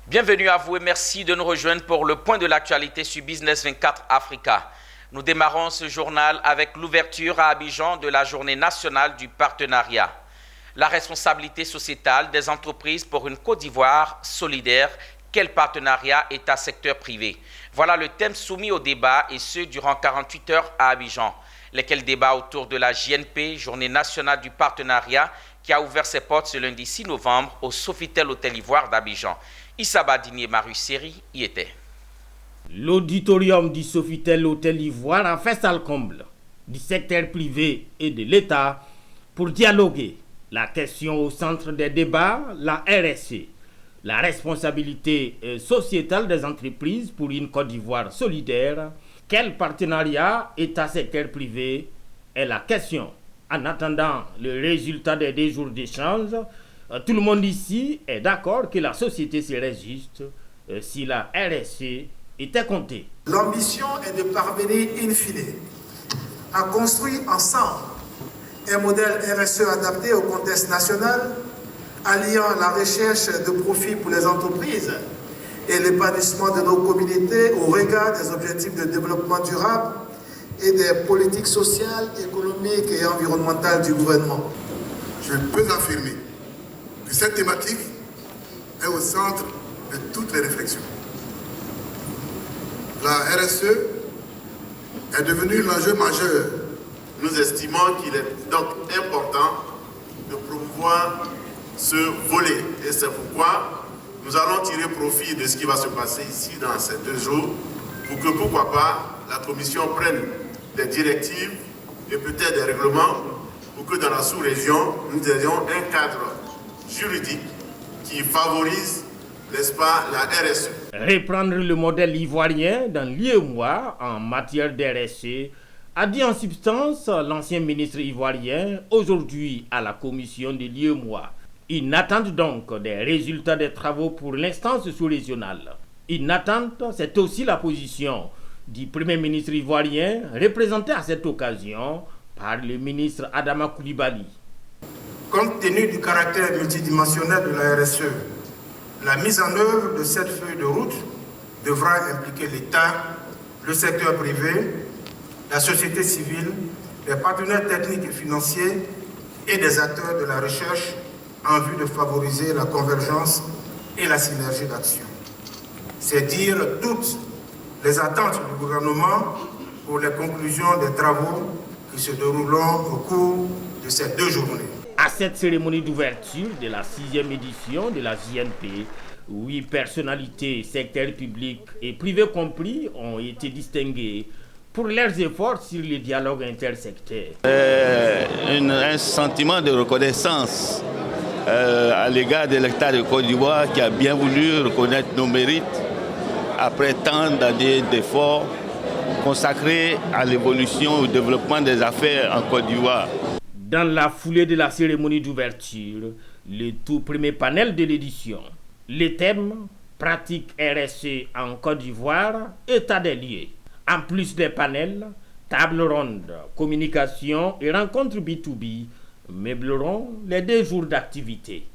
Bienvenue à vous et merci de nous rejoindre pour le point de l'actualité sur Business 24 Africa. Nous démarrons ce journal avec l'ouverture à Abidjan de la Journée nationale du partenariat. La responsabilité sociétale des entreprises pour une Côte d'Ivoire solidaire. Quel partenariat État-secteur privé? Voilà le thème soumis au débat et ce durant 48 heures à Abidjan. Lesquels débats autour de la JNP, Journée nationale du partenariat, qui a ouvert ses portes ce lundi 6 novembre au Sofitel Hôtel Ivoire d'Abidjan. Issa Badini et Marius Seri y étaient. L'auditorium du Sofitel Hôtel Ivoire a fait salle comble du secteur privé et de l'État pour dialoguer. La question au centre des débats, la RSE, la responsabilité sociétale des entreprises pour une Côte d'Ivoire solidaire. Quel partenariat État-secteur privé est la question. En attendant le résultat des 2 jours d'échange, tout le monde ici est d'accord que la société serait juste si la RSE était comptée. L'ambition est de parvenir in fine à construire ensemble un modèle RSE adapté au contexte national, alliant la recherche de profit pour les entreprises et l'épanouissement de nos communautés au regard des objectifs de développement durable et des politiques sociales, économiques et environnementales du gouvernement. Je peux affirmer que cette thématique est au centre de toutes les réflexions. La RSE est devenue l'enjeu majeur. Nous estimons qu'il est donc important de promouvoir ce volet. Et c'est pourquoi nous allons tirer profit de ce qui va se passer ici dans ces 2 jours pour que, pourquoi pas, la Commission prenne des directives et peut-être des règlements pour que dans la sous-région, nous ayons un cadre juridique qui favorise, n'est-ce pas, la RSE. Reprendre le modèle ivoirien dans l'UEMOA en matière d'RSE, a dit en substance l'ancien ministre ivoirien, aujourd'hui à la commission de l'UEMOA. Une attente donc des résultats des travaux pour l'instance sous-régionale. Une attente, c'est aussi la position du Premier ministre ivoirien, représenté à cette occasion par le ministre Adama Coulibaly. Compte tenu du caractère multidimensionnel de la RSE, la mise en œuvre de cette feuille de route devra impliquer l'État, le secteur privé, la société civile, les partenaires techniques et financiers et des acteurs de la recherche en vue de favoriser la convergence et la synergie d'action. C'est dire toutes les attentes du gouvernement pour les conclusions des travaux qui se dérouleront au cours de ces 2 journées. À cette cérémonie d'ouverture de la 6e édition de la JNP, 8 personnalités, secteur public et privé compris, ont été distinguées pour leurs efforts sur le dialogue intersecteur. Un sentiment de reconnaissance à l'égard de l'État de Côte d'Ivoire qui a bien voulu reconnaître nos mérites après tant d'années d'efforts consacrés à l'évolution et au développement des affaires en Côte d'Ivoire. Dans la foulée de la cérémonie d'ouverture, le tout premier panel de l'édition, le thème « Pratique RSE en Côte d'Ivoire, état des lieux ». En plus des panels, table ronde, communication et rencontres B2B meubleront les 2 jours d'activité.